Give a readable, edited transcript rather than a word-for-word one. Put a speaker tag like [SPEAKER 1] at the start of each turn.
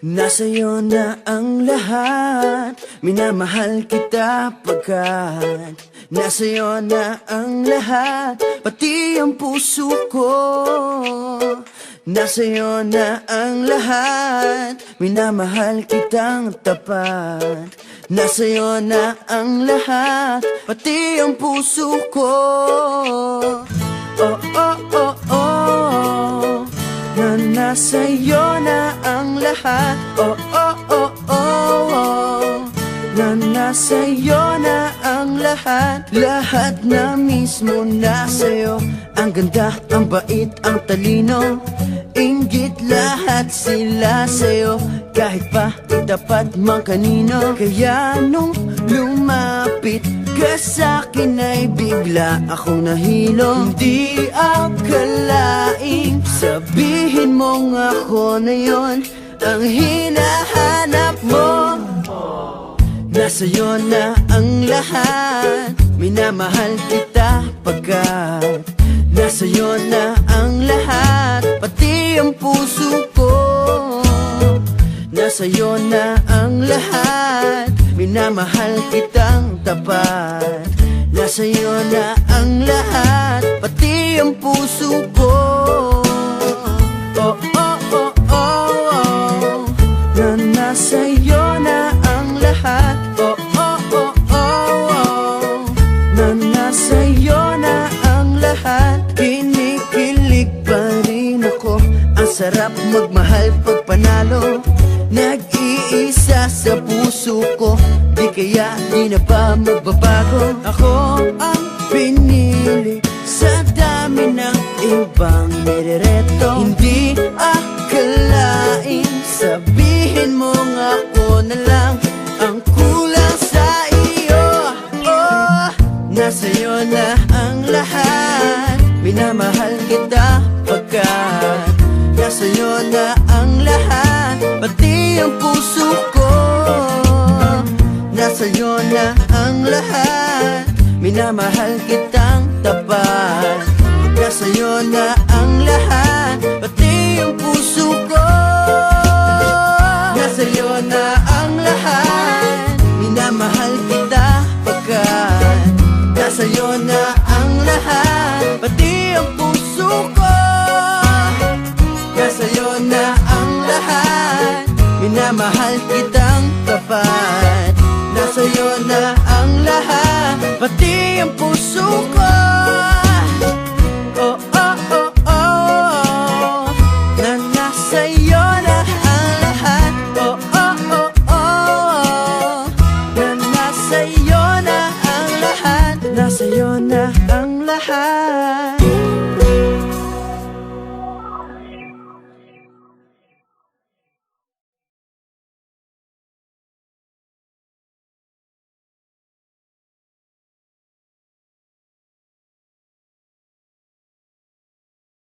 [SPEAKER 1] Nasa'yo na ang lahat, minamahal kita pagkat nasa'yo na ang lahat, pati ang puso ko. Nasa'yo na ang lahat, minamahal kitang tapat. Nasa'yo na ang lahat, pati ang puso ko. Oh, oh, oh, oh, na nasa'yo na ang lahat. Oh, oh, oh, oh, oh, na nasa'yo na ang lahat. Lahat na mismo nasa'yo. Ang ganda, ang bait, ang talino, inggit lahat sila sa'yo. Kahit pa itapat mang kanino. Kaya nung lumapit ka sa'kin ay bigla akong nahilo. Hindi akalaing sabihin mong ako na yon ang hinahanap mo. Nasa'yo na ang lahat, minamahal kita pagkat nasa'yo na ang lahat, pati ang puso ko. Nasa'yo na ang lahat, minamahal kitang tapat. Nasa'yo na ang lahat, pati ang puso ko. Oh, oh, oh, oh, oh, na nasa'yo na ang lahat. Oh, oh, oh, oh, oh, na nasa'yo na ang lahat. Kinikilig pa rin ako, ang sarap magmahal pag panalo. Nag-iisa sa puso ko, di kaya di na ba magbabago? Ako ang pinili sa dami ng ibang nirereto. Hindi akalain sabihin mong ako na lang ang kulang sa iyo. Oh, nasa'yo na ang lahat, minamahal kita pagkat nasa'yo na ang lahat, pati ang puso ko. Nasa'yo na ang lahat, minamahal kitang tapat. Nasa'yo na ang lahat, pati ang puso ko. Nasa'yo na ang lahat, minamahal kita pagkat nasa'yo na ang lahat, pati ang puso ko. Nasa'yo na ang lahat, minamahal kitang tapat. Nasa'yo na ang lahat, pati ang puso ko. Oh, oh, oh, oh, na nasa'yo na ang lahat. Oh, oh, oh, oh, na nasa'yo na ang lahat. Nasa'yo na ang lahat.